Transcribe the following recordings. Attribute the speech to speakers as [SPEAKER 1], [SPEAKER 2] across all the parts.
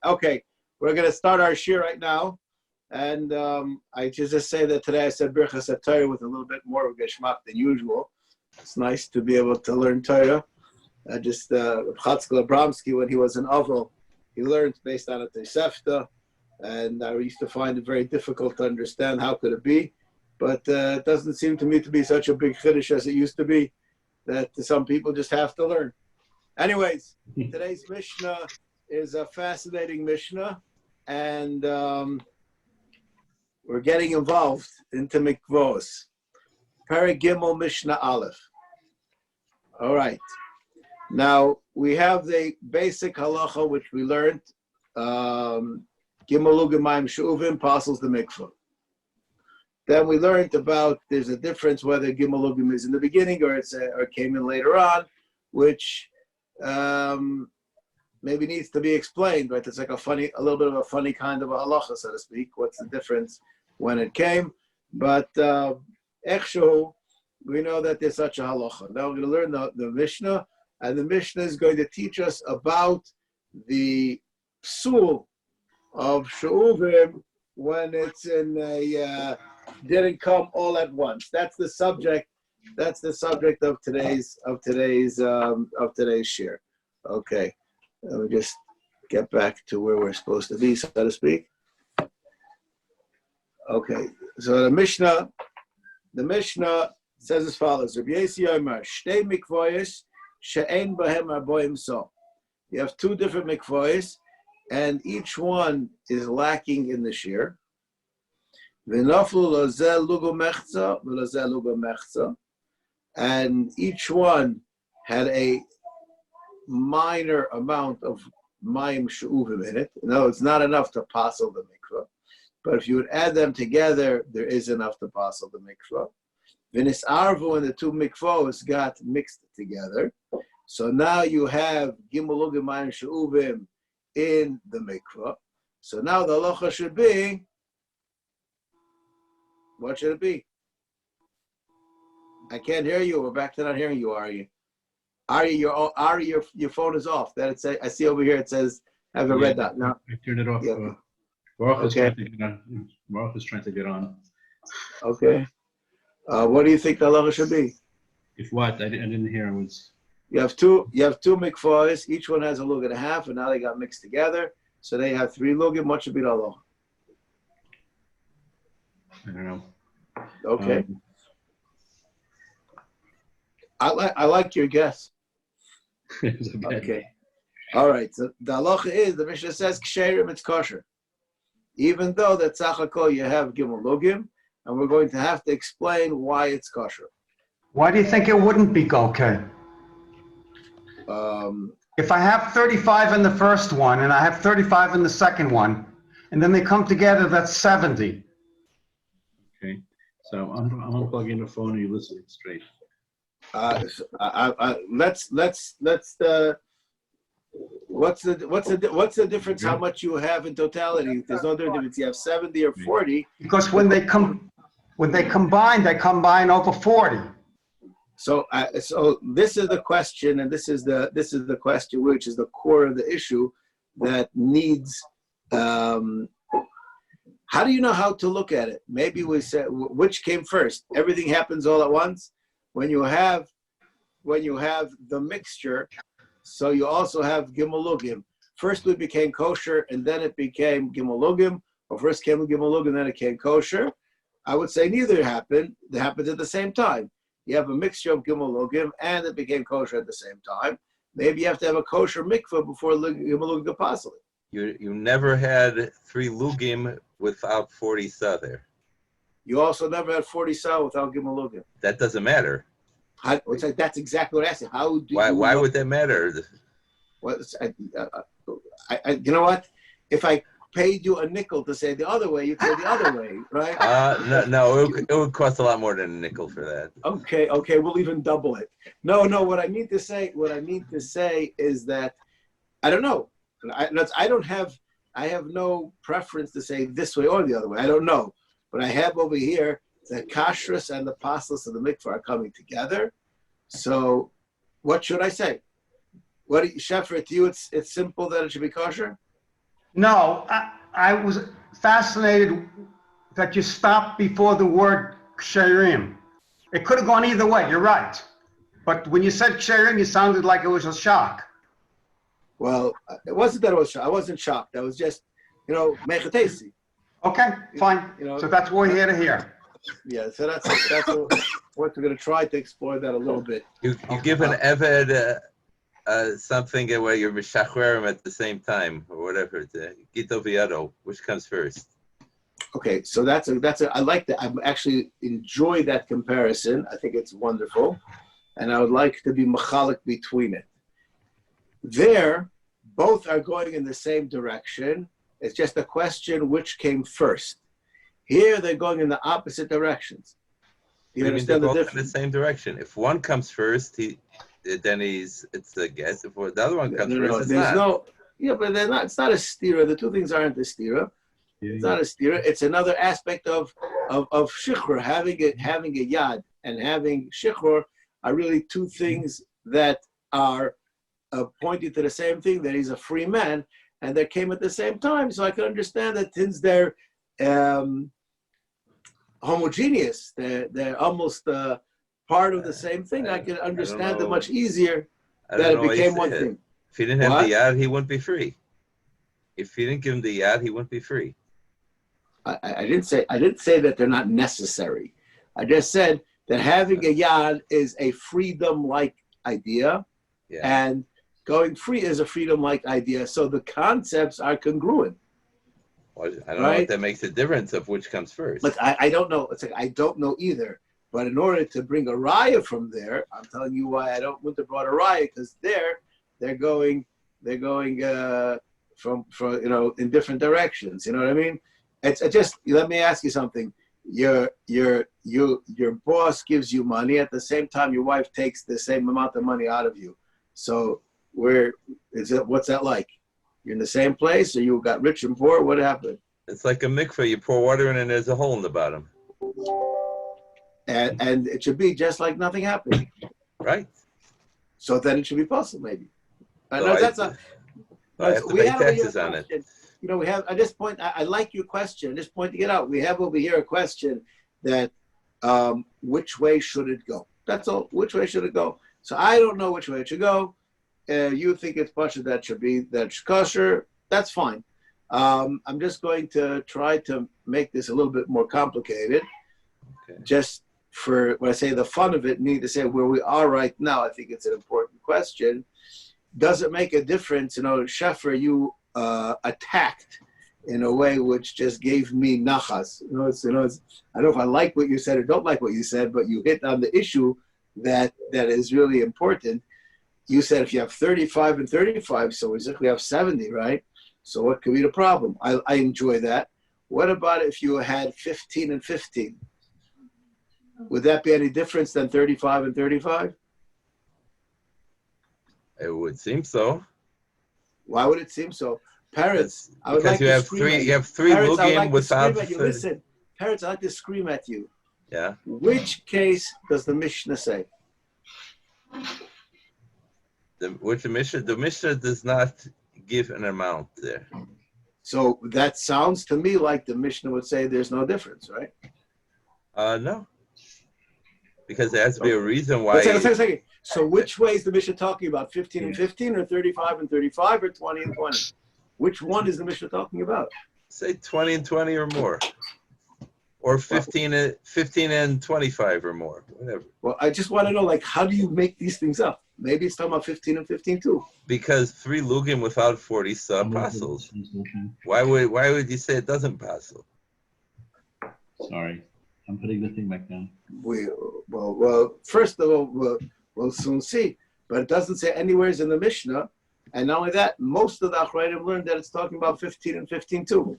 [SPEAKER 1] Okay, we're going to start our shiur right now. And I just say that today I said Birchas HaTorah with a little bit more of Geschmack than usual. It's nice to be able to learn Torah. Chatzkel Abramsky, when he was in Oval, he learned based on a Tosefta. And I used to find it very difficult to understand how could it be. But it doesn't seem to me to be such a big chiddush as it used to be, that some people just have to learn. Anyways, today's Mishnah is a fascinating Mishnah, and we're getting involved into Mikvaos. Perek Gimel Mishnah Aleph. All right. Now, we have the basic halacha, which we learned. Gimel Ugemayim She'uvim passes the mikvah. Then we learned about there's a difference whether Gimel Ugim is in the beginning or or came in later on, which maybe needs to be explained, right? It's like a little bit of a funny kind of a halacha, so to speak. What's the difference when it came? But Echshu, we know that there's such a halacha. Now we're going to learn the Mishnah, and the Mishnah is going to teach us about the psul of She'uvim when it's in a didn't come all at once. That's the subject. That's the subject of today's shiur. Okay, let me just get back to where we're supposed to be, so to speak. Okay, so the Mishnah says as follows: Rabbi Yossi Omer, Shtei mikvois she'ein bahem arboim so. You have two different mikvois, and each one is lacking in the shiur. V'naflu lozeh lugo mechza v'lozeh lugo mechza. And each one had a minor amount of mayim she'uvim in it. No, it's not enough to passel the mikvah. But if you would add them together, there is enough to passel the mikvah. V'nis arvu and the two mikvahs got mixed together. So now you have gimel ugim mayim she'uvim in the mikvah. So now the halacha should be, what should it be? I can't hear you. We're back to not hearing you, Ari. Ari, your phone is off. That I see over here. It says have a red dot. No,
[SPEAKER 2] I turned it off.
[SPEAKER 1] Yeah.
[SPEAKER 2] Baruch is trying to get on. Baruch is trying to get on.
[SPEAKER 1] Okay. What do you think the halacha should be?
[SPEAKER 2] If what? I didn't hear. It was.
[SPEAKER 1] You have two mikvahs. Each one has a lug and a half, and now they got mixed together. So they have three lugim. What should be the halacha?
[SPEAKER 2] I don't know.
[SPEAKER 1] Okay. I like your guess. Okay. All right. So the halacha is, the Mishnah says, ksherim, it's kosher. Even though that tzachakol you have gimel lugim, and we're going to have to explain why it's kosher.
[SPEAKER 3] Why do you think it wouldn't be okay? If I have 35 in the first one, and I have 35 in the second one, and then they come together, that's 70.
[SPEAKER 2] Okay. So I'm gonna plug in the phone and you listen straight.
[SPEAKER 1] What's the difference? How much you have in totality? There's no difference. You have 70 or 40.
[SPEAKER 3] Because when they combine, they combine over 40.
[SPEAKER 1] So this is the question, and this is the question which is the core of the issue that needs. How do you know how to look at it? Maybe we said which came first. Everything happens all at once. When you have the mixture, so you also have gimel lugim. First it became kosher, and then it became gimel lugim. Or first came gimel lugim, and then it came kosher. I would say neither happened. They happened at the same time. You have a mixture of gimel lugim, and it became kosher at the same time. Maybe you have to have a kosher mikvah before gimel lugim could possibly.
[SPEAKER 4] You never had 3 lugim without 40 sa there.
[SPEAKER 1] You also never had 40 sa without gimel lugim.
[SPEAKER 4] That doesn't matter.
[SPEAKER 1] That's exactly what I said.
[SPEAKER 4] Why would that matter?
[SPEAKER 1] You know what? If I paid you a nickel to say the other way, you'd say the other way, right?
[SPEAKER 4] No, it would cost a lot more than a nickel for that.
[SPEAKER 1] Okay, we'll even double it. No. What I mean to say is that I don't know. I have no preference to say this way or the other way. I don't know, but I have over here the kashrus and the apostles of the mikvah are coming together. So, what should I say? Sheffer, to you, it's simple that it should be kosher.
[SPEAKER 3] No, I was fascinated that you stopped before the word ksherim. It could have gone either way, you're right. But when you said ksherim, you sounded like it was a shock.
[SPEAKER 1] Well, it wasn't that I was shocked. I wasn't shocked. I was just, mechatesi.
[SPEAKER 3] Okay, fine. So that's what we're here to hear.
[SPEAKER 1] Yeah, so that's what we're going to try to explore that a little bit.
[SPEAKER 4] You give an Eved something where you're Mishachurim at the same time, or whatever. Gito Viado, which comes first?
[SPEAKER 1] Okay, so that's I like that. I actually enjoy that comparison. I think it's wonderful, and I would like to be machalik between it. There, both are going in the same direction. It's just a question which came first. Here, they're going in the opposite directions. You understand the difference?
[SPEAKER 4] In the same direction. If one comes first, it's a guess. If the other one comes first, it's not.
[SPEAKER 1] But they're not. It's not a stira. The two things aren't a stira. It's not a stira. It's another aspect of shiur. Having a yad and having shiur are really two things that are pointing to the same thing. That he's a free man, and they came at the same time. So I can understand that since they're homogeneous, they're almost part of the same thing. I can understand it much easier that it became one thing.
[SPEAKER 4] If he didn't have the yad, he wouldn't be free. If you didn't give him the yad, he wouldn't be free.
[SPEAKER 1] I didn't say that they're not necessary. I just said that having a yad is a freedom-like idea, and going free is a freedom-like idea. So the concepts are congruent.
[SPEAKER 4] Well, I don't know if that makes a difference of which comes first.
[SPEAKER 1] Look, I don't know. It's like I don't know either. But in order to bring a raya from there, I'm telling you why I don't want to brought a raya, because they're going from in different directions. You know what I mean? It's just, let me ask you something. Your boss gives you money, at the same time your wife takes the same amount of money out of you. So what's that like? You're in the same place, or you got rich and poor? What happened?
[SPEAKER 4] It's like a mikveh. You pour water in and there's a hole in the bottom.
[SPEAKER 1] And it should be just like nothing happened.
[SPEAKER 4] Right.
[SPEAKER 1] So then it should be possible, maybe.
[SPEAKER 4] I have to pay taxes on it.
[SPEAKER 1] We have at this point, I like your question. I'm just pointing it out. We have over here a question that which way should it go? That's all. Which way should it go? So I don't know which way it should go. You think it's pasha that's kosher. That's fine. I'm just going to try to make this a little bit more complicated. Okay. Just for when I say the fun of it, need to say where we are right now. I think it's an important question. Does it make a difference? Shefer, you attacked in a way which just gave me nachas. I don't know if I like what you said or don't like what you said, but you hit on the issue that is really important. You said if you have 35 and 35, so we have 70, right? So what could be the problem? I enjoy that. What about if you had 15 and 15? Would that be any difference than 35 and 35?
[SPEAKER 4] It would seem so.
[SPEAKER 1] Why would it seem so? Parents, I would
[SPEAKER 4] like
[SPEAKER 1] to scream at you.
[SPEAKER 4] You have three lugim without.
[SPEAKER 1] Listen, parents, I like to scream at you.
[SPEAKER 4] Yeah.
[SPEAKER 1] Which case does the Mishnah say?
[SPEAKER 4] The Mishnah does not give an amount there.
[SPEAKER 1] So that sounds to me like the Mishnah would say there's no difference, right?
[SPEAKER 4] No. Because there has to be a reason why.
[SPEAKER 1] Let's take a second. So which way is the Mishnah talking about? 15 and 15, or 35 and 35, or 20 and 20? Which one is the Mishnah talking about?
[SPEAKER 4] Say 20 and 20 or more. Or 15 and 25 or more, whatever.
[SPEAKER 1] Well, I just want to know, how do you make these things up? Maybe it's talking about 15 and 15 too.
[SPEAKER 4] Because 3 lugim without 40 apostles. Why would you say it doesn't passel?
[SPEAKER 2] Sorry, I'm putting the thing back down.
[SPEAKER 1] Well, first of all, we'll soon see. But it doesn't say anywhere in the Mishnah. And not only that, most of the Achrayim learned that it's talking about 15 and 15 too.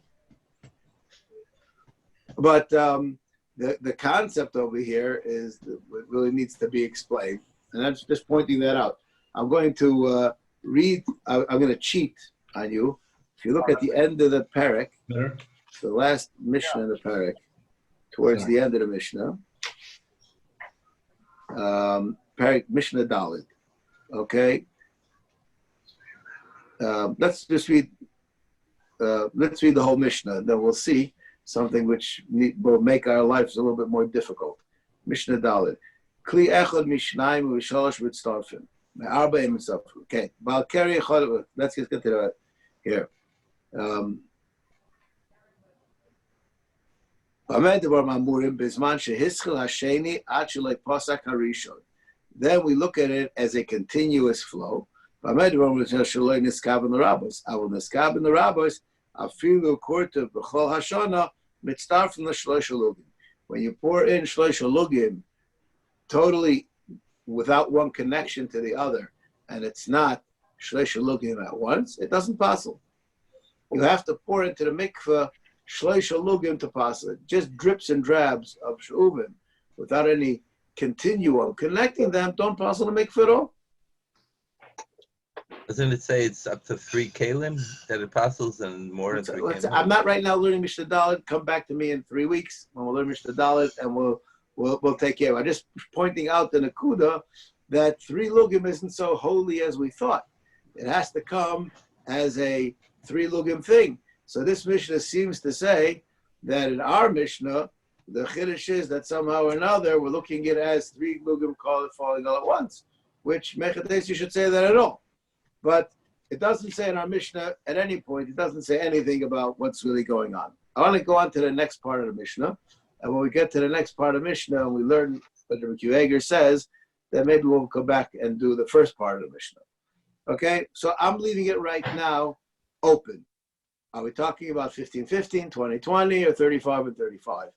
[SPEAKER 1] But the concept over here is what really needs to be explained. And I'm just pointing that out. I'm going to read, I'm going to cheat on you. If you look at the end of the parak, the last Mishnah in the parak, towards the end of the Mishnah, parak Mishnah Dalit. Okay? Let's just read let's read the whole Mishnah, then we'll see something which will make our lives a little bit more difficult. Mishnah Dalet. Kli echad mishnayim u'shalosh mitztarfim. Me'arba mitztarfim. Okay. Balkari echad. Let's get to that here. Then we look at it as a continuous flow. When you pour in shlosh halugim totally without one connection to the other, and it's not shlosh halugim at once, it doesn't passel. You have to pour into the mikveh shlosh halugim to passel. It just drips and drabs of shuvim without any continuum connecting them. Don't passel the mikveh at all.
[SPEAKER 4] Doesn't it say it's up to 3 kalim that it passes and more than 3 kalim?
[SPEAKER 1] I'm not right now learning Mishnah Dalet. Come back to me in 3 weeks when we'll learn Mishnah Dalet, and we'll take care of it. I'm just pointing out the Nakuda that 3 lugim isn't so holy as we thought. It has to come as a 3 lugim thing. So this Mishnah seems to say that in our Mishnah, the Chiddush is that somehow or another we're looking at it as 3 lugim falling all at once, which Mechades you should say that at all. But it doesn't say in our Mishnah at any point, it doesn't say anything about what's really going on. I want to go on to the next part of the Mishnah. And when we get to the next part of Mishnah and we learn what the Kiveger says, then maybe we'll go back and do the first part of the Mishnah. Okay, so I'm leaving it right now open. Are we talking about 15-15, 20-20, or 35 and 35?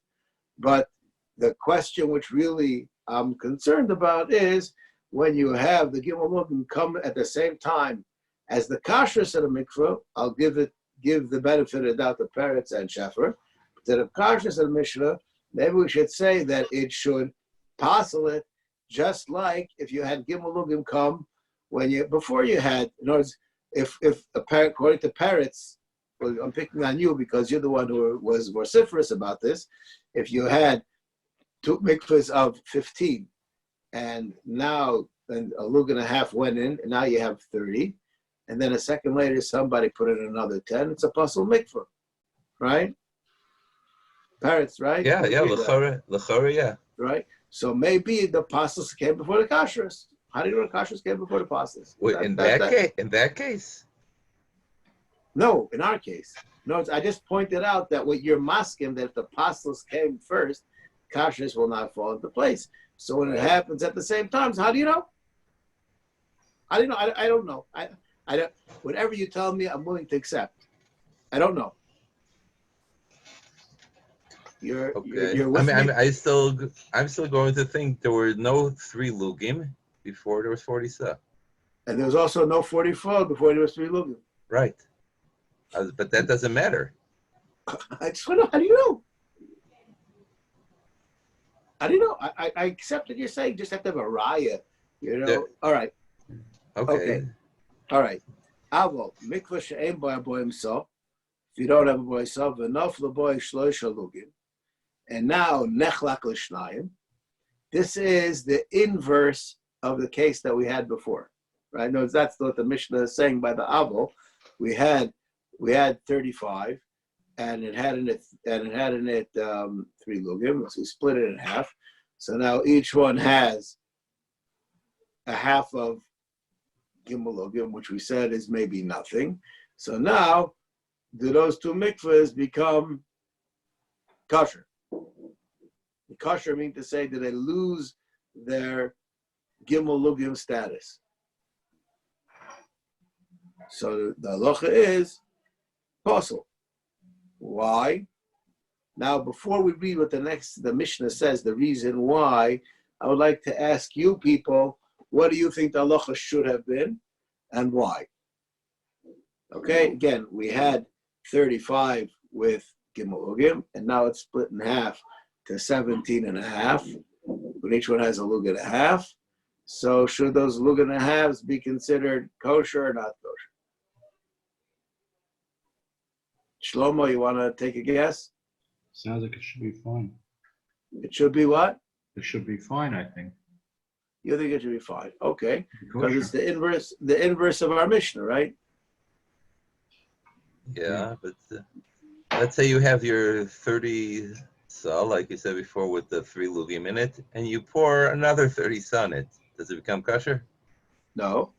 [SPEAKER 1] But the question which really I'm concerned about is when you have the Gimel Lugim come at the same time as the kashrus of the mikveh, I'll give the benefit of doubt to Peretz and Shefer. To the kashrus of the Mishnah, maybe we should say that it should passel it just like if you had Gimel Lugim come before you had. In other words, if according to Peretz, well, I'm picking on you because you're the one who was vociferous about this. If you had 2 mikvahs of 15, and now a lug and a half went in, and now you have 30, and then a second later somebody put in another 10, it's a pasul mikvah, right? Parrots, right?
[SPEAKER 4] Yeah, l'chora, yeah.
[SPEAKER 1] Right? So maybe the apostles came before the kashrus. How do you know the kashrus came before the apostles?
[SPEAKER 4] In that case?
[SPEAKER 1] No, in our case. No, I just pointed out that what you're masking, that if the apostles came first, kashrus will not fall into place. So when it happens at the same time, so how do you know? I don't know. I don't know. I don't. Whatever you tell me, I'm willing to accept. I don't know. You're with me?
[SPEAKER 4] I'm still going to think there were no 3 lugim before there was 40 sa.
[SPEAKER 1] And there was also no 44 before there was 3 lugim.
[SPEAKER 4] Right. But that doesn't matter.
[SPEAKER 1] I just want to know, how do you know? I don't know. I accept what you're saying. Just have to have a raya, All right.
[SPEAKER 4] Okay.
[SPEAKER 1] All right. Avo mikvah she'em boy so. If you don't have a boy so, v'nof l'boy shlosh halugim. And now nechlak l'shnayim. This is the inverse of the case that we had before, right? No, that's what the Mishnah is saying by the Avo. We had 35. And it had in it 3 lugim, so we split it in half. So now each one has a half of gimel lugim, which we said is maybe nothing. So now, do those 2 mikvahs become kosher? The kosher means to say, do they lose their gimel lugim status? So the halacha is possible. Why? Now, before we read what the Mishnah says, the reason why, I would like to ask you people, what do you think the halacha should have been, and why? Okay, again, we had 35 with Gimel Lugim, and now it's split in half to 17 and a half, but each one has a lug and a half. So should those lug and a halves be considered kosher or not kosher? Shlomo, you want to take a guess?
[SPEAKER 2] Sounds like it should be fine.
[SPEAKER 1] It should be what?
[SPEAKER 2] It should be fine, I think.
[SPEAKER 1] You think it should be fine? Okay, because
[SPEAKER 2] Kosher.
[SPEAKER 1] it's the inverse of our Mishnah, right?
[SPEAKER 4] Yeah, but let's say you have your 30 sa, like you said before, with the 3 lugim in it, and you pour another 30 sa in it. Does it become kosher?
[SPEAKER 1] No,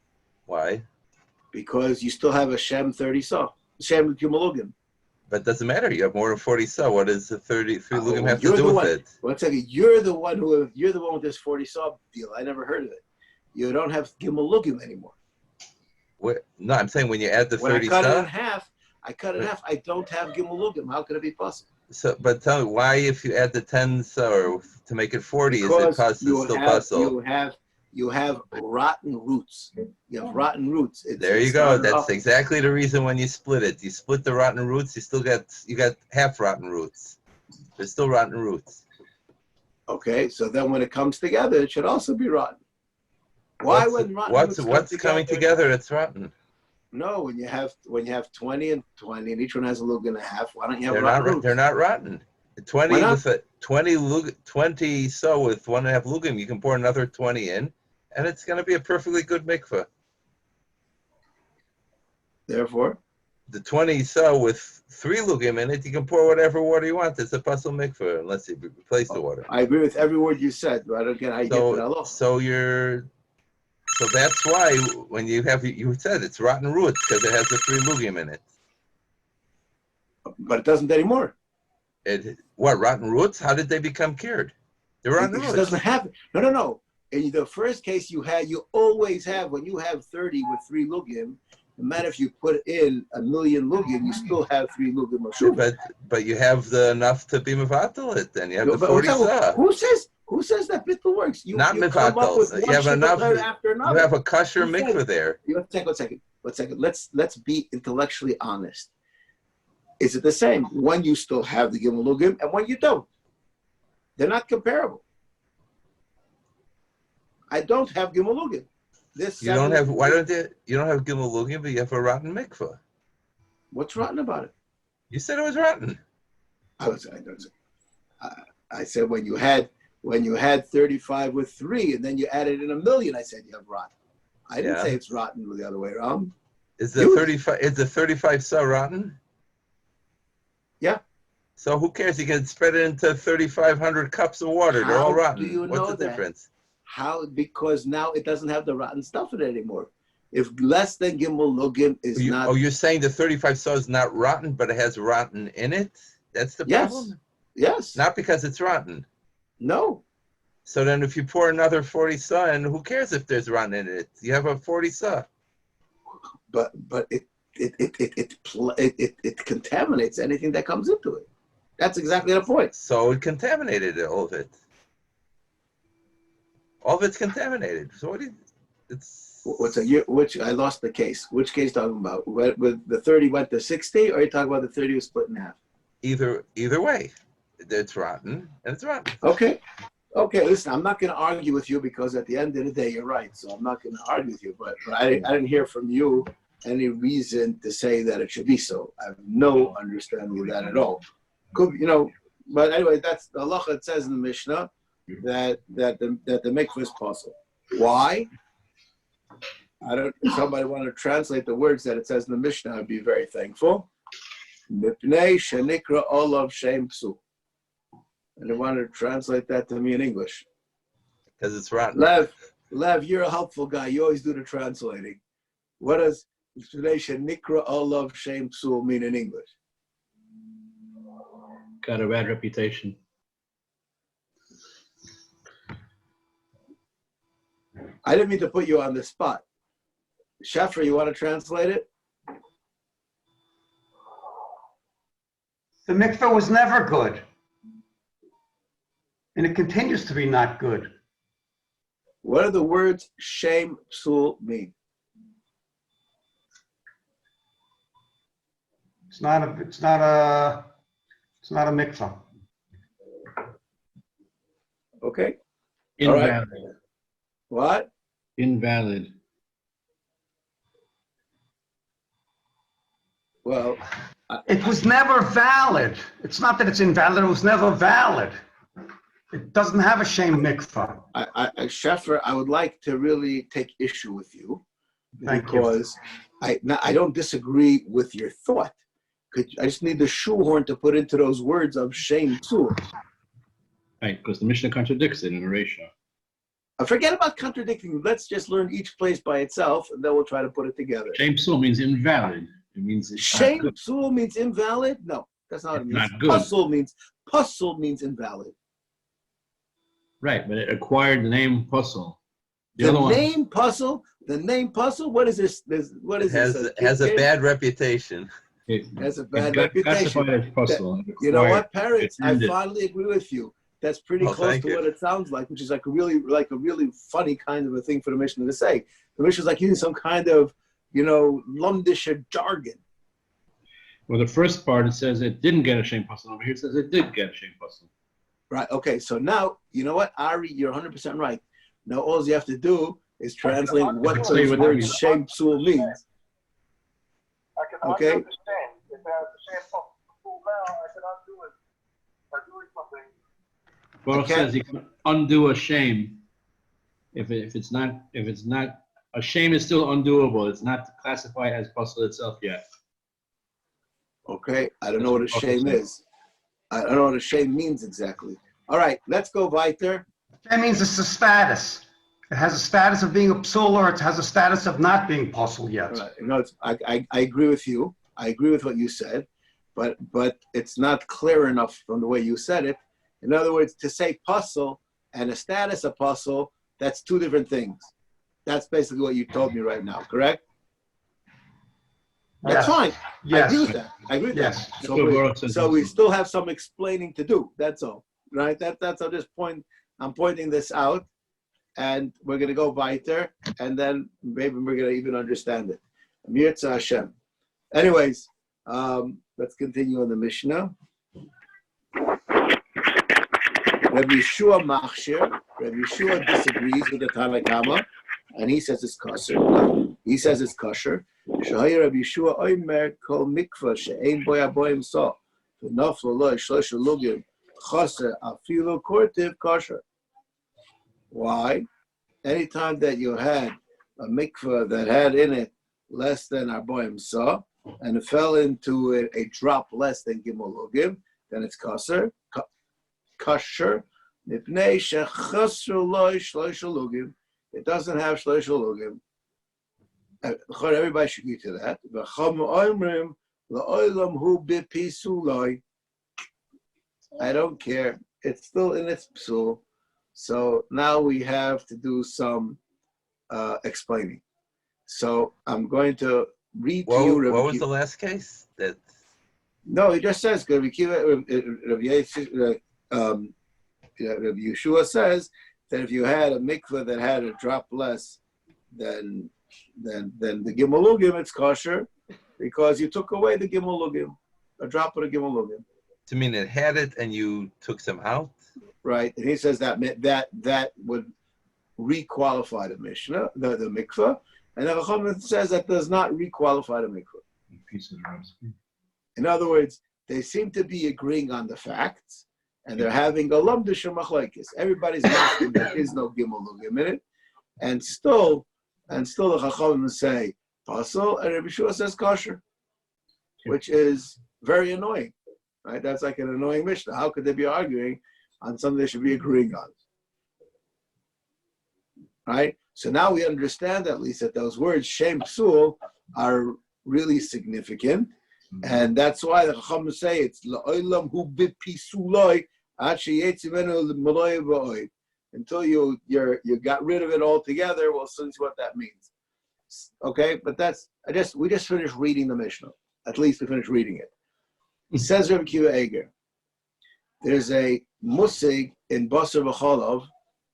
[SPEAKER 4] Why?
[SPEAKER 1] because you still have a Shem 30 saw. Shem Kimalugim.
[SPEAKER 4] But it doesn't matter. You have more than 40 sa. What does the 33 lugim have to
[SPEAKER 1] You're
[SPEAKER 4] do
[SPEAKER 1] the
[SPEAKER 4] with
[SPEAKER 1] one.
[SPEAKER 4] it?
[SPEAKER 1] One second. You're the one with this 40 saw deal. I never heard of it. You don't have Gimalugim anymore.
[SPEAKER 4] No, I'm saying when you add the
[SPEAKER 1] When
[SPEAKER 4] 30
[SPEAKER 1] I cut it
[SPEAKER 4] sa.
[SPEAKER 1] in half, I don't have Gimalugim. How could it be possible?
[SPEAKER 4] So, but tell me why, if you add the 10 sa or to make it 40,
[SPEAKER 1] Because
[SPEAKER 4] is it still possible?
[SPEAKER 1] you have rotten roots. You have rotten roots.
[SPEAKER 4] There you go. That's exactly the reason when you split it. You split the rotten roots, you got half rotten roots. There's still rotten roots.
[SPEAKER 1] Okay, so then when it comes together, it should also be rotten. Why when rotten roots
[SPEAKER 4] what's coming together that's rotten?
[SPEAKER 1] No, when you have 20 and 20, and each one has a lug and a half, why don't you have rotten roots?
[SPEAKER 4] They're not rotten. 20 with a 20 so with 1.5 lugim, you can pour another 20 in, and it's going to be a perfectly good mikveh.
[SPEAKER 1] Therefore,
[SPEAKER 4] the 20 so with 3 lugim in it, you can pour whatever water you want. It's a pasul mikveh unless you replace the water.
[SPEAKER 1] I agree with every word you said, but I don't get how you get to that.
[SPEAKER 4] So that's why when you said it's rotten roots because it has the 3 lugim in it.
[SPEAKER 1] But it doesn't anymore.
[SPEAKER 4] Rotten roots? How did they become cured? They're rotten roots.
[SPEAKER 1] It doesn't happen. No. In the first case you always have, when you have 30 with 3 lugim, no matter if you put in 1,000,000 lugim, you still have 3 lugim of shuvah.
[SPEAKER 4] But you have enough to be mevatel it. Then you have the 40 sa.
[SPEAKER 1] Who says that bittul works?
[SPEAKER 4] Not mevatel. You have enough.
[SPEAKER 1] After another.
[SPEAKER 4] You have a kosher mikveh there.
[SPEAKER 1] One second. Let's be intellectually honest. Is it the same when you still have the gimel lugim and when you don't? They're not comparable. I don't have gimel lugim.
[SPEAKER 4] You don't have gimel lugim, but you have a rotten mikveh.
[SPEAKER 1] What's rotten about it?
[SPEAKER 4] You said it was rotten.
[SPEAKER 1] I said when you had 35 with 3 and then you added in 1,000,000, I said you have rotten. I didn't say it's rotten the other way around.
[SPEAKER 4] Is the 35 sa rotten?
[SPEAKER 1] Yeah.
[SPEAKER 4] So who cares? You can spread it into 3,500 cups of water. They're all rotten.
[SPEAKER 1] Do you
[SPEAKER 4] What's
[SPEAKER 1] know
[SPEAKER 4] the difference?
[SPEAKER 1] How? Because now it doesn't have the rotten stuff in it anymore. If less than gimel lugim is not.
[SPEAKER 4] Oh, you're saying the 35 sa is not rotten, but it has rotten in it? That's the problem?
[SPEAKER 1] Yes.
[SPEAKER 4] Not because it's rotten.
[SPEAKER 1] No.
[SPEAKER 4] So then if you pour another 40 sa in, who cares if there's rotten in it? You have a 40 sa.
[SPEAKER 1] But it contaminates anything that comes into it. That's exactly the point.
[SPEAKER 4] So it contaminated all of it. All of it's contaminated. So
[SPEAKER 1] which I lost the case. Which case talking about? With the 30 went to 60, or are you talking about the 30 was split in half?
[SPEAKER 4] Either way, it's rotten and it's rotten.
[SPEAKER 1] Okay. Listen, I'm not going to argue with you because at the end of the day, you're right. So I'm not going to argue with you. But I didn't hear from you any reason to say that it should be so. I have no understanding of that at all. Could but anyway, that's the halacha. It says in the Mishnah that the mikveh is possible. Why? If somebody want to translate the words that it says in the Mishnah, I'd be very thankful. Mipnei shenikra olav shem psul. And they wanted to translate that to me in English.
[SPEAKER 4] Because it's rotten.
[SPEAKER 1] Lev, you're a helpful guy. You always do the translating. What does nikra olav shem psul mean in English?
[SPEAKER 2] Got a bad reputation.
[SPEAKER 1] I didn't mean to put you on the spot. Shaffer, you want to translate it?
[SPEAKER 3] The mikveh was never good. And it continues to be not good.
[SPEAKER 1] What do the words shem psul mean?
[SPEAKER 3] It's not a mikveh.
[SPEAKER 1] Okay.
[SPEAKER 2] Invalid.
[SPEAKER 1] All right. What?
[SPEAKER 2] Invalid.
[SPEAKER 1] Well,
[SPEAKER 3] it was never valid. It's not that it's invalid. It was never valid. It doesn't have a shem mikveh.
[SPEAKER 1] Sheffer, I would like to really take issue with you
[SPEAKER 3] Thank
[SPEAKER 1] because I don't disagree with your thought, I just need the shoehorn to put into those words of shame psul.
[SPEAKER 2] Right, because the Mishnah contradicts it in a ratio.
[SPEAKER 1] Forget about contradicting. Let's just learn each place by itself, and then we'll try to put it together.
[SPEAKER 2] Shame psul means invalid. It means it's not
[SPEAKER 1] Shame
[SPEAKER 2] good.
[SPEAKER 1] psul means invalid? No, that's not what it
[SPEAKER 2] It's
[SPEAKER 1] means.
[SPEAKER 2] not good.
[SPEAKER 1] Puzzle means invalid.
[SPEAKER 2] Right, but it acquired the name puzzle.
[SPEAKER 1] The name puzzle. What is this? What is this?
[SPEAKER 4] Has a bad reputation.
[SPEAKER 2] It
[SPEAKER 1] has a bad
[SPEAKER 2] got
[SPEAKER 1] reputation.
[SPEAKER 2] classified as puzzle.
[SPEAKER 1] You know what, parents? I
[SPEAKER 2] ended.
[SPEAKER 1] finally agree with you. That's pretty close
[SPEAKER 4] thank
[SPEAKER 1] to
[SPEAKER 4] you.
[SPEAKER 1] what it sounds like, which is like a really funny kind of a thing for the Mishnah to say. The Mishnah is like using some kind of, Lumdischer jargon.
[SPEAKER 2] Well, the first part, it says it didn't get a shame puzzle. Over here, it says it did get a shame puzzle.
[SPEAKER 1] Right. Okay. So now, you know what, Ari, you're 100% right. Now all you have to do is translate what
[SPEAKER 2] Say
[SPEAKER 1] those
[SPEAKER 2] what that
[SPEAKER 1] words
[SPEAKER 2] means.
[SPEAKER 1] shame psul means.
[SPEAKER 5] I can
[SPEAKER 1] Okay.
[SPEAKER 5] understand. If I have the same pull now, I can undo it by doing something.
[SPEAKER 2] Baruch
[SPEAKER 1] Okay.
[SPEAKER 2] says you can undo a shame if it's not a shame is still undoable. It's not classified as puzzle itself yet.
[SPEAKER 1] Okay. I don't know what a shame is. I don't know what a shame means exactly. All right. Let's go weiter.
[SPEAKER 3] That means it's a status. It has a status of being a psul, or it has a status of not being puzzle yet.
[SPEAKER 1] Right. I agree with you. I agree with what you said, but it's not clear enough from the way you said it. In other words, to say puzzle and a status of puzzle, that's two different things. That's basically what you told me right now, correct? That's
[SPEAKER 3] Yes.
[SPEAKER 1] fine.
[SPEAKER 3] Yes.
[SPEAKER 1] I agree with that. I agree with
[SPEAKER 3] Yes.
[SPEAKER 1] that.
[SPEAKER 2] That's what Baruch says
[SPEAKER 1] So we
[SPEAKER 2] also.
[SPEAKER 1] still have some explaining to do. That's all, right? That's I'm pointing this out, and we're going to go weiter, and then maybe we're going to even understand it. Mirza Hashem. Anyways, let's continue on the Mishnah. Rabbi Yeshua Machshir. Rabbi Yeshua disagrees with the Tanna Kama, and he says it's kosher. He says it's kosher. Shahir Rabbi Yeshua Omer Kol Mikva She'ein Boy Aboyim Sa V'Naflo Lo Shlosh Lugim Chaser Afilu Kortiv Kosher. Why? Anytime that you had a mikvah that had in it less than Aboyim Sa, and it fell into a drop less than Gimel Lugim, then it's kosher. Kosher. Mipnei shechasru loy shlosh lugim. It doesn't have shlosh lugim. Everybody should get to that. V'cham oimrim la'olam hu b'pisu loy. I don't care. It's still in its psul. So now we have to do some explaining. So I'm going to read to you.
[SPEAKER 4] What was the last case?
[SPEAKER 1] No, he just says Rabbi Yeshua says that if you had a mikveh that had a drop less than the Gimel Lugim, it's kosher because you took away the Gimel Lugim, a drop of the Gimel Lugim.
[SPEAKER 4] To mean it had it and you took some out?
[SPEAKER 1] Right, and he says that would re-qualify the Mishnah, the mikveh, and the Chacham says that does not re-qualify the mikveh. In other words, they seem to be agreeing on the facts, and they're having a lumdisha machlekes. Everybody's asking there is no gimel lugim in it, and still the Chachamim say pasul, and Rabbi Yeshua says kosher, which is very annoying, right? That's like an annoying Mishnah. How could they be arguing on something they should be agreeing on? Right? So now we understand at least that those words shem psul are really significant. And that's why the Chacham say it's la'olam hu b'pisuloi until you got rid of it altogether. We'll see what that means. Okay, but we just finished reading the Mishnah. At least we finished reading it. It says Rabbi Kiva Eger, there's a musig in Basar V'Cholov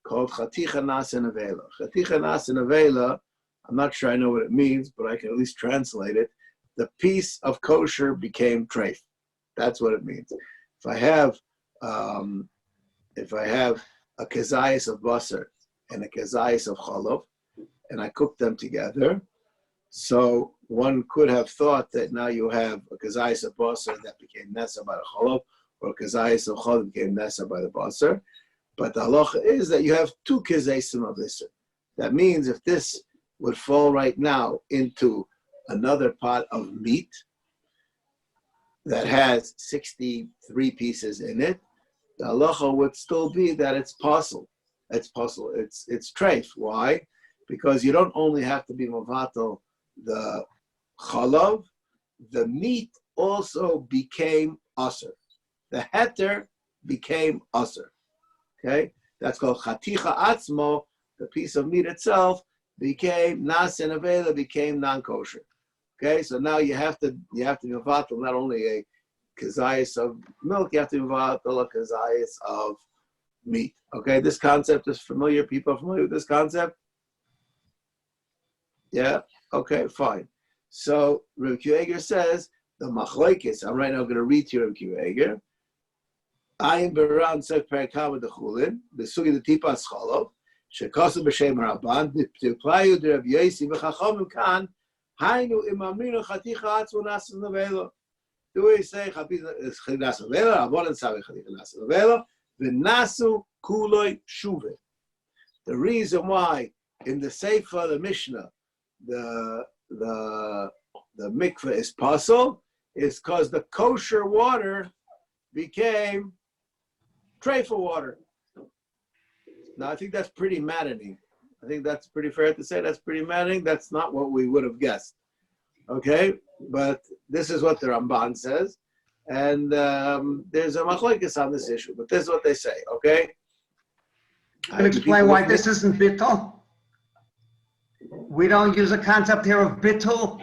[SPEAKER 1] called Chaticha Nas and Avela. Chaticha Nas and Avela, I'm not sure I know what it means, but I can at least translate it. The piece of kosher became treif. That's what it means. If I have a kezayis of basar and a kezayis of cholov, and I cook them together, so one could have thought that now you have a kezayis of basar that became nesa by the cholov, or a kezayis of cholov became nesa by the basar. But the halacha is that you have two kezayisim of this. That means if this would fall right now into another pot of meat, that has 63 pieces in it, the halacha would still be that it's puzzle. It's treif. Why? Because you don't only have to be mavatal the chalav, the meat also became aser. The heter became aser. Okay, that's called chaticha atzmo. The piece of meat itself became nas and avela, became non-kosher. Okay, so now you have to be mavatal not only a kazayas of milk, you have to be mavatal a kazayas of meat. Okay, this concept is familiar. People are familiar with this concept? Yeah? Okay, fine. So Rav Kiva says, the machlokes, I'm right now going to read to you Rav Kiva. Ayin beran sef perikam the chulin, the sugi the tipas cholov, shekasu b'shem rabban, t'playu de Rav Yosi v'chachomim kan, haynu imamrinu chaticha atzmu nas nevelo. Do we say chaticha nas nevelo? Avon and savi chaticha nas nevelo. V'nasu kuloi shuve. The reason why in the Sefer, the Mishnah, the mikveh is pasul is because the kosher water became treifa water. Now I think that's pretty maddening. I think that's pretty fair to say. That's pretty maddening. That's not what we would have guessed. Okay, but this is what the Ramban says. And there's a machlokes on this issue, but this is what they say, okay?
[SPEAKER 3] Can you explain why this isn't bittul? We don't use a concept here of bittul.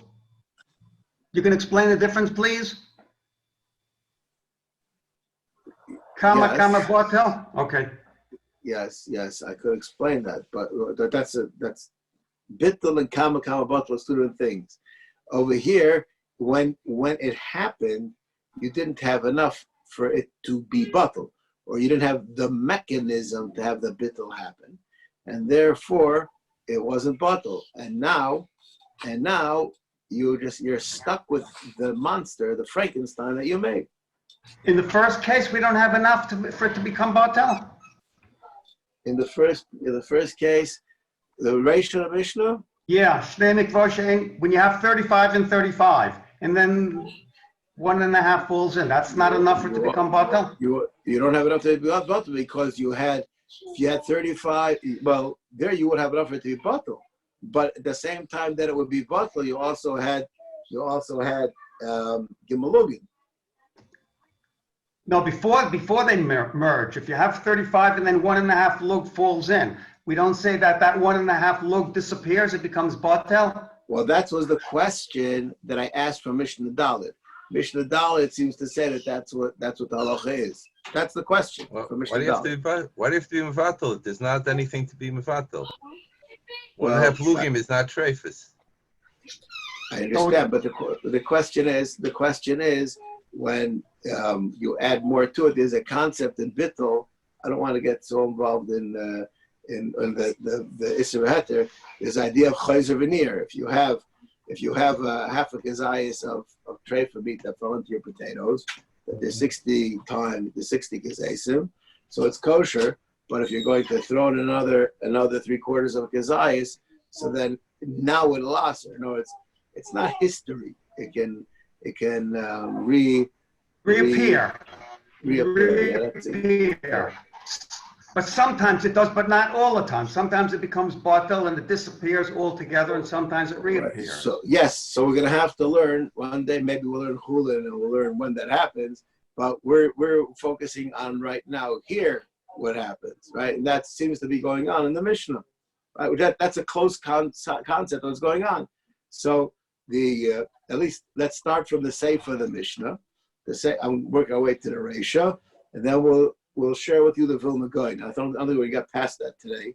[SPEAKER 3] You can explain the difference, please? Kama botel? Okay.
[SPEAKER 1] Yes, I could explain that, but that's bittul and kama botel are two different things. Over here, when it happened, you didn't have enough for it to be bittul, or you didn't have the mechanism to have the bittul happen, and therefore it wasn't bittul. And now you're stuck with the monster, the Frankenstein that you made.
[SPEAKER 3] In the first case, we don't have enough for it to become batel.
[SPEAKER 1] In the first case, the ratio of Mishnah.
[SPEAKER 3] Yeah, shnei mikvos, when you have 35 and 35, and then 1.5 falls in. That's not enough for it to become batel.
[SPEAKER 1] You don't have enough to be batel because if you had 35. Well, there you would have enough for it to be batel. But at the same time that it would be batel, you also had gimalugin.
[SPEAKER 3] No, before they merge, if you have 35 and then 1.5 lug falls in, we don't say that 1.5 lug disappears, it becomes batel.
[SPEAKER 1] Well, that was the question that I asked from Mishnah Dalet. Mishnah Dalet seems to say that's what the halacha is. That's the question from Mishnah Dalet.
[SPEAKER 4] Why do you have to be mevatel? There's not anything to be mevatel. 1.5 lugim is not treifus.
[SPEAKER 1] I understand, but the question is when you add more to it. There's a concept in bittul. I don't want to get so involved in the Isser Heter. There's the idea of chayzer veneer. If you have half a kazayas of treifa meat that fell into your potatoes, that there's 60 kazaysim, so it's kosher. But if you're going to throw in another 3/4 of kazayas, so then now with laser, no, it's not history. It can
[SPEAKER 3] reappear.
[SPEAKER 1] Yeah,
[SPEAKER 3] But sometimes it does, but not all the time. Sometimes it becomes batel and it disappears altogether, and sometimes it reappears.
[SPEAKER 1] Right. So yes, so we're going to have to learn one day. Maybe we'll learn chulin and we'll learn when that happens. But we're focusing on right now here what happens, right? And that seems to be going on in the Mishnah, right? That's a close concept of what's going on. So at least let's start from the Sefer of the Mishnah. I'm working our way to the Reisha, and then we'll share with you the Vilna Gaon. I don't think we got past that today.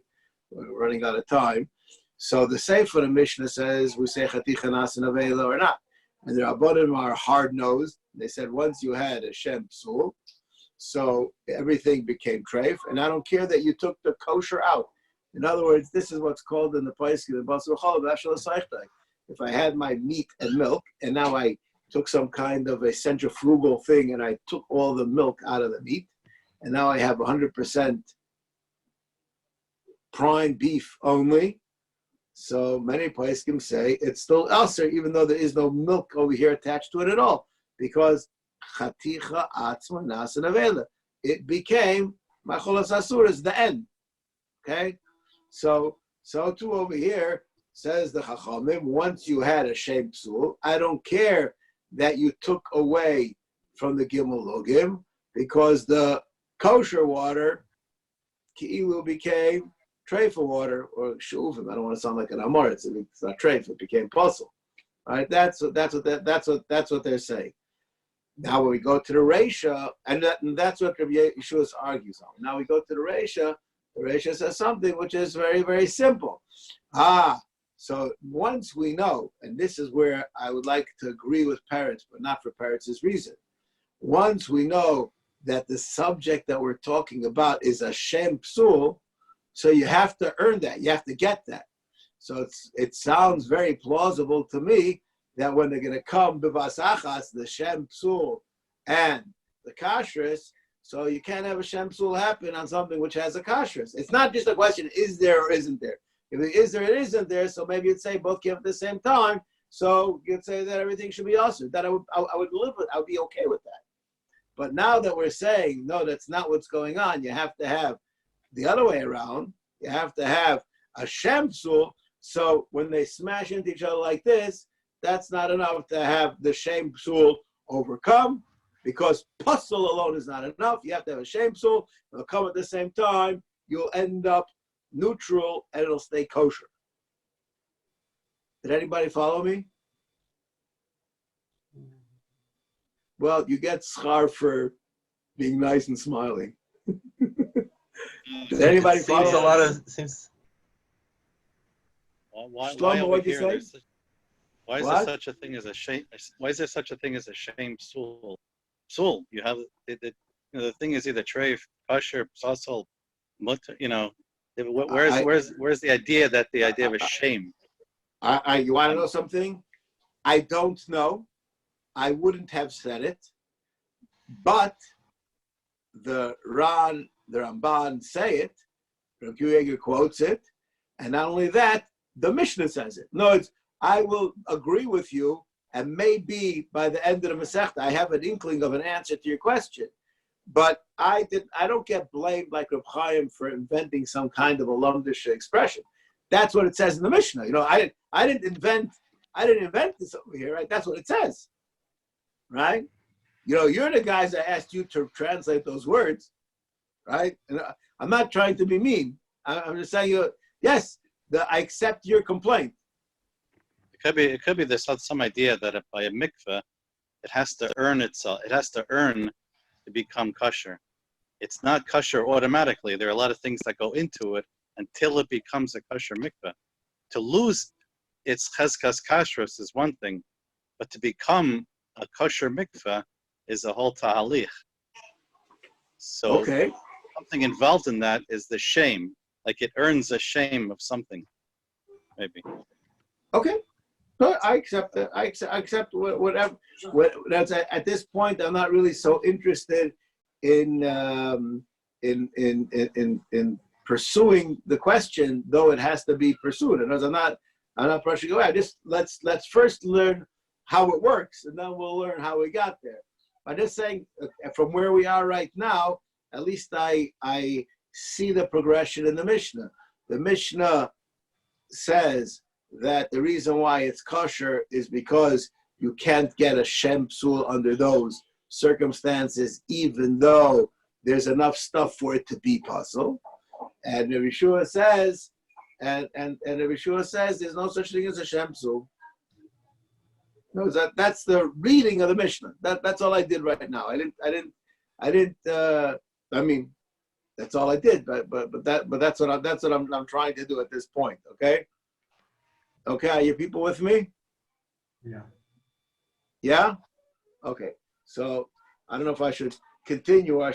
[SPEAKER 1] We're running out of time. So the Sefer of the Mishnah says we say Chaticha Nasan Avela or not. And the Rabbanim are hard-nosed. They said once you had a Shem Psul, so everything became treif. And I don't care that you took the kosher out. In other words, this is what's called in the Paiskim, the Basar Chol, if I had my meat and milk, and now I took some kind of a centrifugal thing and I took all the milk out of the meat, and now I have 100% prime beef only. So many poskim say it's still elser, even though there is no milk over here attached to it at all, because chaticha atzma nasan avela. It became macholas asuras, the end. Okay, so too over here says the Chachamim. Once you had a shem psul, I don't care that you took away from the gimel logim, because the kosher water ki'ilu became treifa water, or shuvim. I don't want to sound like an amoritz. It's not treifa. It became puzzle. Right? That's what they're saying. Now when we go to the Reisha, and that's what Rabbi Yeshua argues on. Now we go to the Reisha. The Reisha says something which is very, very simple. So once we know, and this is where I would like to agree with Peretz, but not for Peretz's reason. Once we know that the subject that we're talking about is a shem psul, so you have to earn that. You have to get that. So it sounds very plausible to me that when they're going to come b'vas achas, the shem psul and the kashrus, so you can't have a shem psul happen on something which has a kashrus. It's not just a question, is there or isn't there? If it is there, it isn't there, so maybe you'd say both came at the same time, so you'd say that everything should be also. That I would live with, I would be okay with that. But now that we're saying, no, that's not what's going on, you have to have the other way around, you have to have a shem psul, so when they smash into each other like this, that's not enough to have the shem psul overcome, because puzzle alone is not enough. You have to have a shem psul, it'll come at the same time, you'll end up neutral and it'll stay kosher. Did anybody follow me? Well, you get schar for being nice and smiling. Did anybody follow?
[SPEAKER 4] Seems a lot of seems.
[SPEAKER 1] Shlomo, what'd you say?
[SPEAKER 6] Why is there such a thing as a shame? Why is there such a thing as a shame psul? Psul, you have the thing is either treif, kosher, psasal, mutter. Where's the idea of a shame?
[SPEAKER 1] You want to know something? I don't know. I wouldn't have said it, but the Ramban say it. Rabbi Yehuda quotes it, and not only that, the Mishnah says it. No, I will agree with you, and maybe by the end of the Masechta, I have an inkling of an answer to your question. But I don't get blamed like Reb Chaim for inventing some kind of a lumdish expression. That's what it says in the Mishnah. I didn't invent this over here, right? That's what it says, right? You're the guys that asked you to translate those words, right? And I'm not trying to be mean. I'm just saying, yes, I accept your complaint.
[SPEAKER 6] It could be there's some idea that by a mikveh, it has to earn itself. It has to earn to become kosher. It's not kosher automatically. There are a lot of things that go into it until it becomes a kosher mikveh. To lose its cheskas kashrus is one thing, but to become a kosher mikveh is a whole tahalich. So something involved in that is the shame. Like it earns a shame of something, maybe.
[SPEAKER 1] Okay. No, I accept that. I accept whatever. That's at this point. I'm not really so interested in pursuing the question, though it has to be pursued. And as I'm not pushing away. Let's first learn how it works, and then we'll learn how we got there. I'm just saying, from where we are right now, at least I see the progression in the Mishnah. The Mishnah says that the reason why it's kosher is because you can't get a shem psul under those circumstances, even though there's enough stuff for it to be puzzle. And Rabbi Yeshua says, and Rabbi Yeshua says there's no such thing as a shem psul. No, that's the reading of the Mishnah. That's all I did right now. I mean, that's all I did. But that's what I'm trying to do at this point. Okay. Okay, are you people with me?
[SPEAKER 3] Yeah.
[SPEAKER 1] Yeah? Okay. So I don't know if I should continue or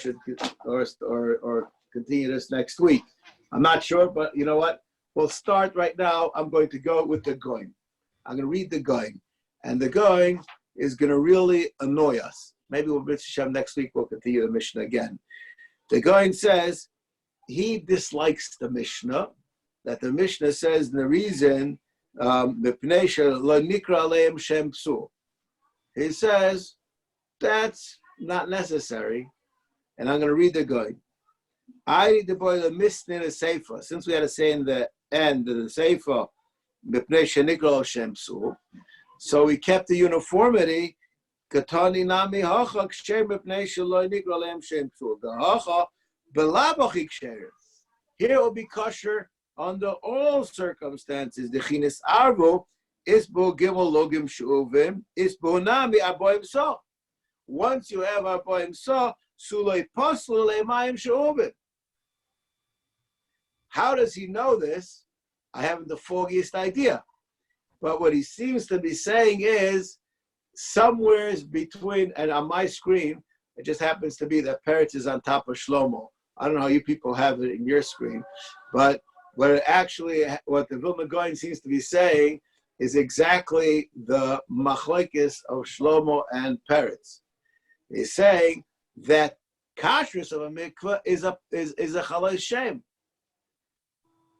[SPEAKER 1] or continue this next week. I'm not sure, but you know what? We'll start right now. I'm going to go with the going. I'm going to read the going. And the going is going to really annoy us. Maybe we'll next week we'll continue the Mishnah again. The going says he dislikes the Mishnah, that the Mishnah says the reason he says that's not necessary, and I'm going to read the going. I read the boy the misneh the seifa. Since we had to say in the end of the seifa, mipnei shenikra Shem psul, so we kept the uniformity. Katani nami hacha ksher mipnei shelo nikra lehem Shem psul. The hacha belabach ksher. Here it will be kosher under all circumstances. The chinis arvo is bo gimel logim shuvim is bo nami aboim so. Once you have aboim so, sulei paslu lemayim shuvim. How does he know this? I haven't the foggiest idea. But what he seems to be saying is somewhere between, and on my screen, it just happens to be that Peretz is on top of Shlomo. I don't know how you people have it in your screen, but what the Vilna Gaon seems to be saying is exactly the machlokes of Shlomo and Peretz. He's saying that kashrus of a mikveh is a chalei shem.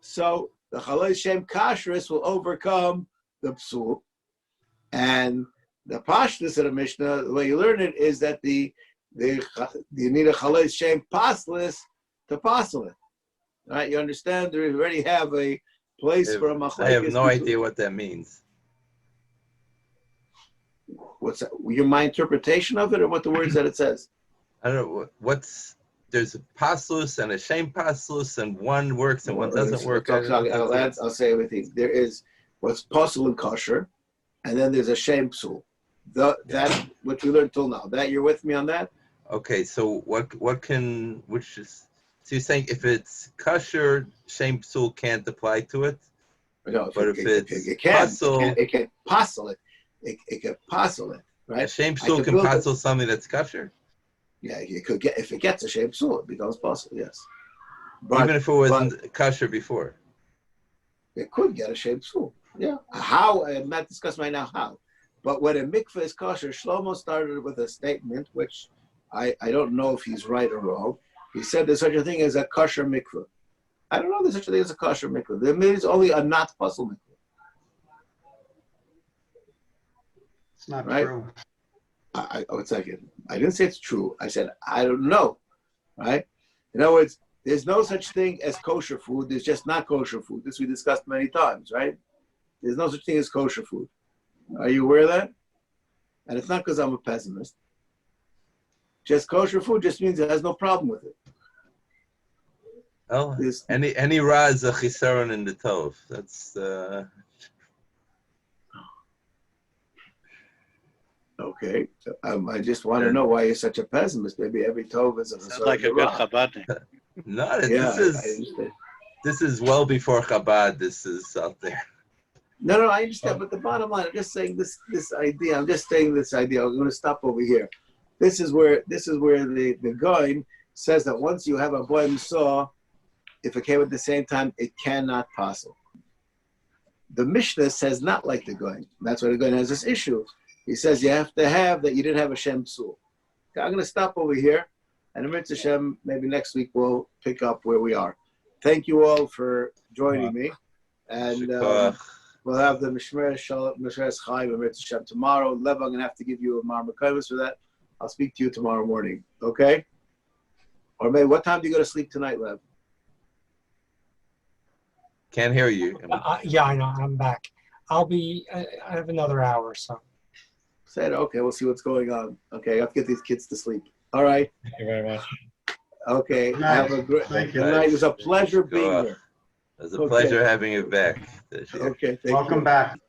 [SPEAKER 1] So the chalei shem kashrus will overcome the psul, and the pashtus of the Mishnah, the way you learn it, is that you need a chalei shem paslis to pasel it. Right? You understand? We already have a place for a machlokes.
[SPEAKER 4] I have no idea what that means.
[SPEAKER 1] What's that? My interpretation of it, or what the words that it says?
[SPEAKER 4] I don't know there's a paslus and a shame paslus, and one works and one doesn't work.
[SPEAKER 1] I'll say everything. There is what's pasel and kosher, and then there's a shame psul. That which we learned till now. That you're with me on that?
[SPEAKER 4] Okay, so so you're saying if it's kosher, shame psul can't apply to it?
[SPEAKER 1] No,
[SPEAKER 4] but if it's
[SPEAKER 1] it can
[SPEAKER 4] pasel,
[SPEAKER 1] it can pasel it. It can pasel it, right?
[SPEAKER 4] A shame psul can pasel something that's kosher?
[SPEAKER 1] Yeah, it could get, if it gets a shame psul, it becomes pasel, yes. But,
[SPEAKER 4] even if it wasn't kosher before?
[SPEAKER 1] It could get a shame psul, yeah. How, I'm not discussing right now how. But when a mikveh is kosher, Shlomo started with a statement, which I don't know if he's right or wrong. He said there's such a thing as a kosher mikveh. I don't know there's such a thing as a kosher mikveh. There means only a not pasel mikveh.
[SPEAKER 3] It's not
[SPEAKER 1] right?
[SPEAKER 3] true.
[SPEAKER 1] One second. I didn't say it's true. I said, I don't know, right? In other words, there's no such thing as kosher food. There's just not kosher food. This we discussed many times, right? There's no such thing as kosher food. Are you aware of that? And it's not because I'm a pessimist. Just kosher food just means it has no problem with it.
[SPEAKER 4] Oh, any ra is a chisaron in the tov. That's
[SPEAKER 1] okay. I just want to know why you're such a pessimist. Maybe every tov is a
[SPEAKER 6] Sounds like a good Chabadnik.
[SPEAKER 4] No,
[SPEAKER 1] yeah,
[SPEAKER 4] this is well before Chabad. This is out there.
[SPEAKER 1] No, I understand. But the bottom line, I'm just saying this idea. I'm just saying this idea. I'm going to stop over here. This is where the Gaon says that once you have a boim saw, if it came at the same time, it cannot pasel. The Mishnah says not like the Gaon. That's why the Gaon has this issue. He says you have to have that you didn't have a Shem Psul. Okay, I'm going to stop over here, and Mitzvah Shem, maybe next week we'll pick up where we are. Thank you all for joining me, and we'll have the Mishmeres Chaim and Mitzvah Shem tomorrow. Lev, I'm going to have to give you a Mar Mekayvus for that. I'll speak to you tomorrow morning, okay? Or maybe, what time do you go to sleep tonight, Lev?
[SPEAKER 4] Can't hear you.
[SPEAKER 7] Yeah, I know. I'm back. I have another hour or so.
[SPEAKER 1] Said, okay, we'll see what's going on. Okay, I have to get these kids to sleep. All right.
[SPEAKER 2] Thank you very much.
[SPEAKER 1] Okay, have a great
[SPEAKER 3] Thank you.
[SPEAKER 1] night. It was a pleasure being here.
[SPEAKER 4] It was a pleasure having you back.
[SPEAKER 1] Okay, thank you.
[SPEAKER 3] Welcome back.